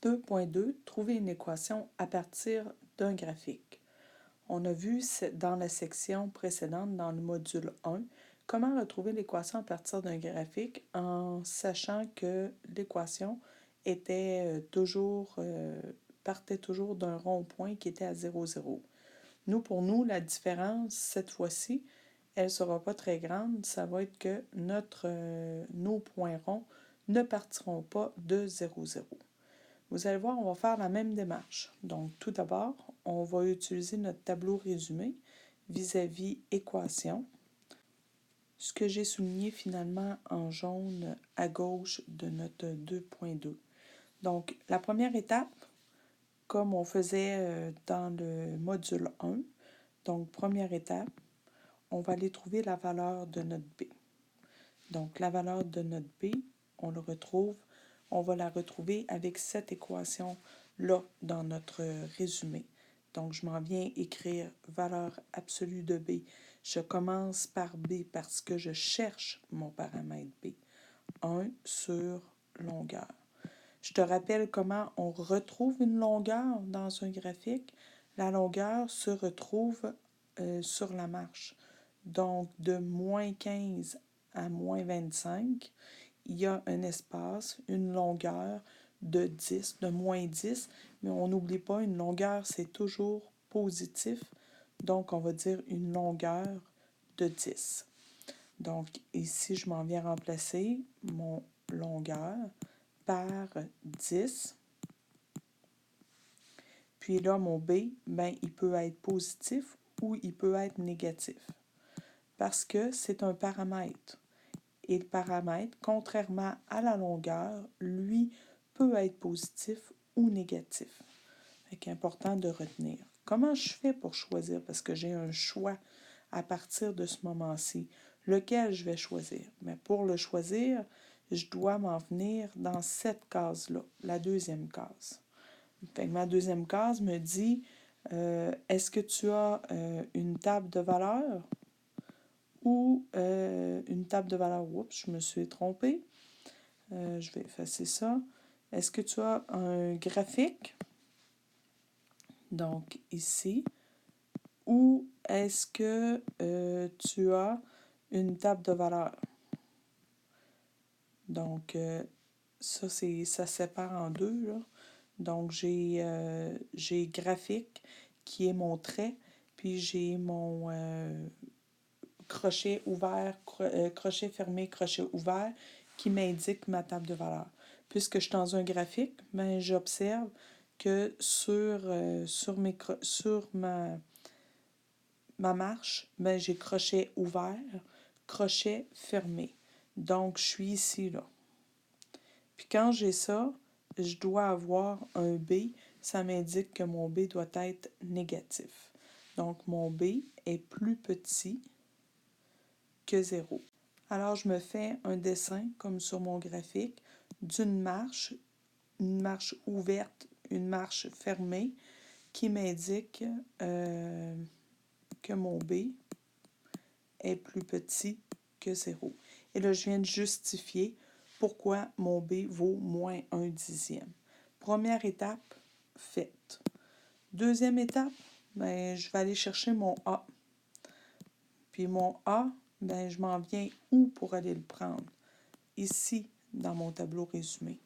2.2, trouver une équation à partir d'un graphique. On a vu dans la section précédente, dans le module 1, comment retrouver l'équation à partir d'un graphique en sachant que l'équation partait toujours d'un rond-point qui était à 0, 0. Pour nous, la différence, cette fois-ci, elle ne sera pas très grande. Ça va être que nos points ronds ne partiront pas de 0, 0. Vous allez voir, on va faire la même démarche. Donc, tout d'abord, on va utiliser notre tableau résumé vis-à-vis équation. Ce que j'ai souligné finalement en jaune à gauche de notre 2.2. Donc, la première étape, comme on faisait dans le module 1, donc première étape, on va aller trouver la valeur de notre B. Donc, la valeur de notre B, on va la retrouver avec cette équation-là dans notre résumé. Donc, je m'en viens écrire valeur absolue de B. Je commence par B parce que je cherche mon paramètre B. 1 sur longueur. Je te rappelle comment on retrouve une longueur dans un graphique. La longueur se retrouve sur la marche. Donc, de moins 15 à moins 25, il y a un espace, une longueur de 10, de moins 10, mais on n'oublie pas, une longueur, c'est toujours positif. Donc, on va dire une longueur de 10. Donc, ici, je m'en viens remplacer mon longueur par 10. Puis là, mon B, il peut être positif ou il peut être négatif. Parce que c'est un paramètre. Et le paramètre, contrairement à la longueur, lui, peut être positif ou négatif. C'est important de retenir. Comment je fais pour choisir? Parce que j'ai un choix à partir de ce moment-ci. Lequel je vais choisir? Mais pour le choisir, je dois m'en venir dans cette case-là, la deuxième case. Fait que ma deuxième case me dit, est-ce que tu as une table de valeurs ou une table de valeurs? Oups, je me suis trompée. Je vais effacer ça. Est-ce que tu as un graphique? Donc, ici. Ou est-ce que tu as une table de valeurs? Donc, ça se sépare en deux, là. Donc, j'ai graphique qui est mon trait, puis j'ai mon crochet ouvert, crochet fermé, crochet ouvert qui m'indique ma table de valeurs. Puisque je suis dans un graphique, j'observe que sur ma marche, j'ai crochet ouvert, crochet fermé. Donc, je suis ici, là. Puis quand j'ai ça, je dois avoir un B. Ça m'indique que mon B doit être négatif. Donc, mon B est plus petit que 0. Alors, je me fais un dessin, comme sur mon graphique, d'une marche, une marche ouverte, une marche fermée, qui m'indique que mon B est plus petit que 0. Et là, je viens de justifier pourquoi mon B vaut moins 1/10. Première étape, faite. Deuxième étape, je vais aller chercher mon A. Puis mon A, je m'en viens où pour aller le prendre? Ici, dans mon tableau résumé.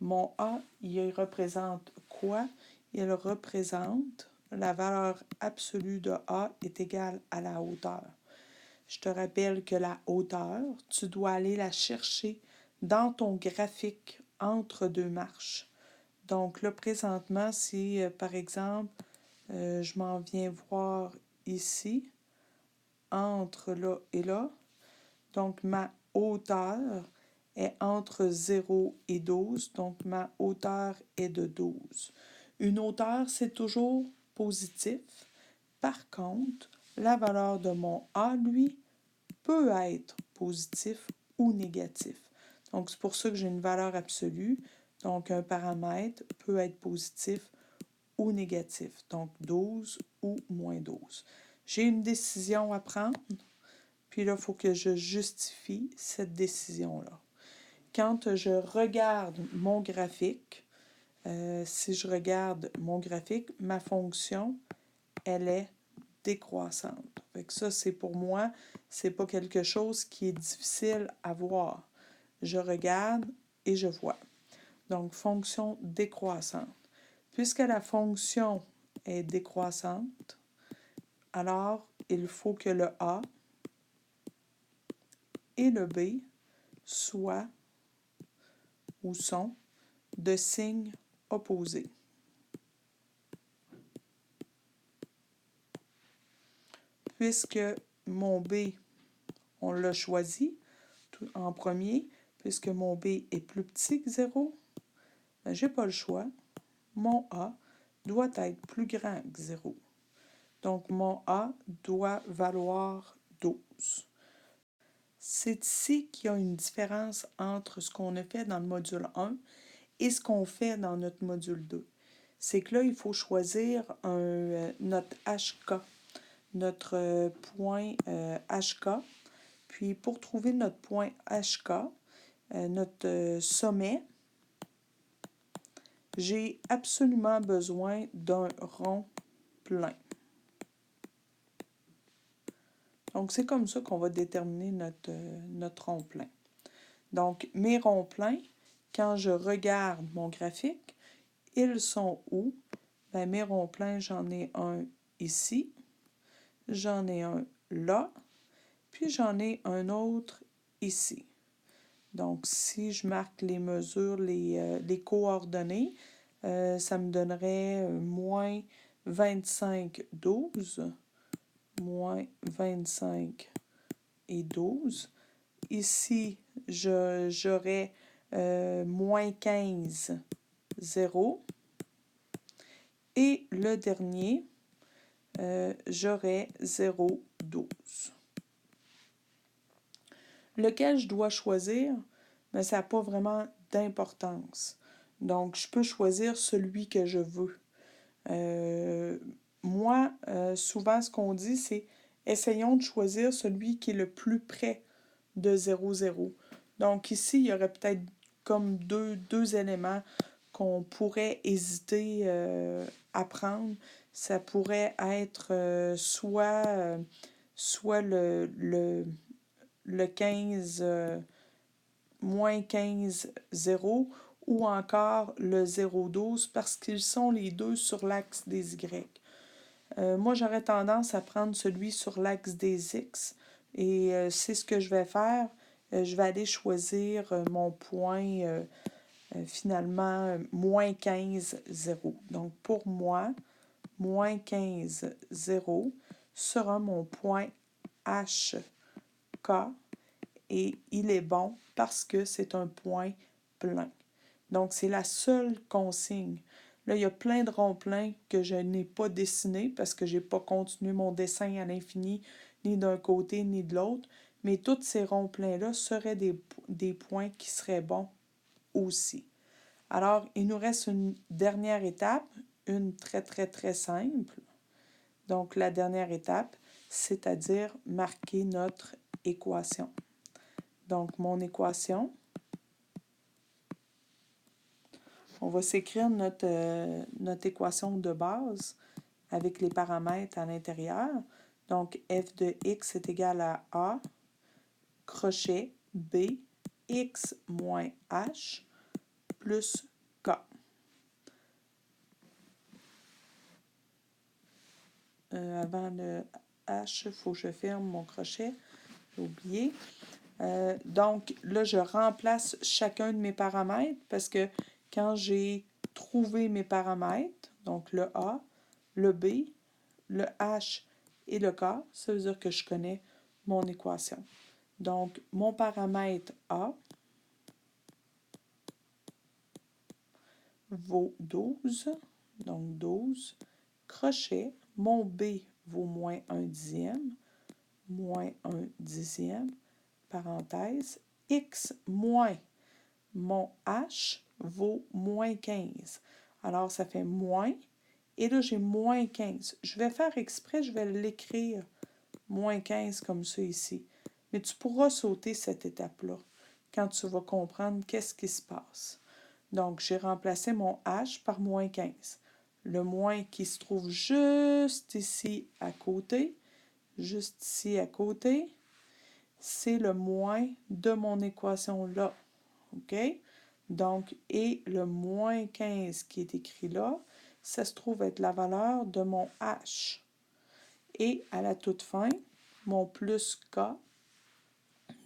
Mon A, il représente quoi? Il représente la valeur absolue de A est égale à la hauteur. Je te rappelle que la hauteur, tu dois aller la chercher dans ton graphique entre deux marches. Donc là, présentement, si, par exemple, je m'en viens voir ici, entre là et là, donc ma hauteur est entre 0 et 12, donc ma hauteur est de 12. Une hauteur, c'est toujours positif. Par contre, la valeur de mon A, lui, peut être positif ou négatif. Donc, c'est pour ça que j'ai une valeur absolue. Donc, un paramètre peut être positif ou négatif. Donc, 12 ou moins 12. J'ai une décision à prendre, puis là, il faut que je justifie cette décision-là. Quand je regarde mon graphique, si je regarde mon graphique, ma fonction, elle est décroissante. Fait que ça, c'est pour moi, c'est pas quelque chose qui est difficile à voir. Je regarde et je vois. Donc, fonction décroissante. Puisque la fonction est décroissante, alors il faut que le A et le B soient ou sont de signes opposés. Puisque mon B, on l'a choisi en premier, puisque mon B est plus petit que 0, ben, je n'ai pas le choix. Mon A doit être plus grand que 0. Donc, mon A doit valoir 12. C'est ici qu'il y a une différence entre ce qu'on a fait dans le module 1 et ce qu'on fait dans notre module 2. C'est que là, il faut choisir notre HK, notre point HK. Puis, pour trouver notre point HK, notre sommet, j'ai absolument besoin d'un rond plein. Donc, c'est comme ça qu'on va déterminer notre rond plein. Donc, mes ronds pleins, quand je regarde mon graphique, ils sont où? Bien, mes ronds pleins, j'en ai un ici, j'en ai un là, puis j'en ai un autre ici. Donc, si je marque les mesures, les coordonnées, ça me donnerait moins 25, 12, moins 25 et 12. Ici, j'aurais moins 15, 0. Et le dernier, j'aurais 0, 12. Lequel je dois choisir, mais ça n'a pas vraiment d'importance. Donc, je peux choisir celui que je veux. Moi, souvent, ce qu'on dit, c'est essayons de choisir celui qui est le plus près de 0, 0. Donc, ici, il y aurait peut-être comme deux éléments qu'on pourrait hésiter à prendre. Ça pourrait être soit le 15, moins 15, 0, ou encore le 0,12 parce qu'ils sont les deux sur l'axe des Y. Moi, j'aurais tendance à prendre celui sur l'axe des X et c'est ce que je vais faire. Je vais aller choisir mon point finalement moins 15, 0. Donc, pour moi, moins 15, 0 sera mon point HK et il est bon parce que c'est un point plein. Donc, c'est la seule consigne. Là, il y a plein de ronds pleins que je n'ai pas dessinés parce que je n'ai pas continué mon dessin à l'infini, ni d'un côté ni de l'autre. Mais tous ces ronds pleins-là seraient des points qui seraient bons aussi. Alors, il nous reste une dernière étape, une très, très, très simple. Donc, la dernière étape, c'est-à-dire marquer notre équation. Donc, mon équation, on va s'écrire notre équation de base avec les paramètres à l'intérieur. Donc, f de x est égal à a, crochet b, x moins h, plus k. Avant le h, il faut que je ferme mon crochet. J'ai oublié. Donc, là, je remplace chacun de mes paramètres parce que quand j'ai trouvé mes paramètres, donc le A, le B, le H et le K, ça veut dire que je connais mon équation. Donc, mon paramètre A vaut 12, donc 12, crochet, mon B vaut moins 1 dixième, moins 1 dixième, parenthèse, x moins mon h vaut moins 15. Alors, ça fait moins, et là, j'ai moins 15. Je vais faire exprès, je vais l'écrire moins 15 comme ça ici. Mais tu pourras sauter cette étape-là quand tu vas comprendre qu'est-ce qui se passe. Donc, j'ai remplacé mon h par moins 15. Le moins qui se trouve juste ici à côté, c'est le moins de mon équation là. OK? Donc, et le moins 15 qui est écrit là, ça se trouve être la valeur de mon h. Et à la toute fin, mon plus k,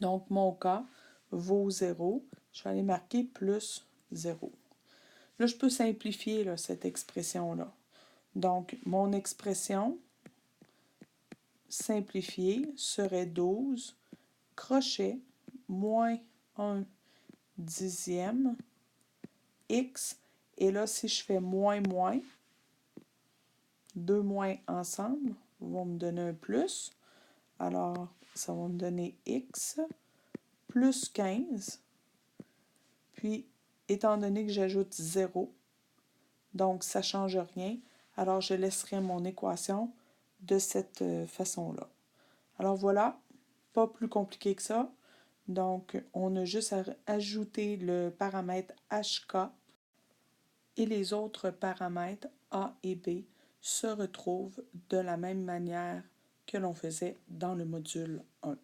donc mon k vaut 0. Je vais aller marquer plus 0. Là, je peux simplifier là, cette expression-là. Donc, mon expression simplifiée serait 12 crochet moins 1 dixième x. Et là, si je fais moins, deux moins ensemble vont me donner un plus. Alors, ça va me donner x plus 15. Puis, étant donné que j'ajoute 0, donc ça ne change rien, alors je laisserai mon équation de cette façon-là. Alors voilà, pas plus compliqué que ça. Donc, on a juste à ajouter le paramètre HK et les autres paramètres A et B se retrouvent de la même manière que l'on faisait dans le module 1.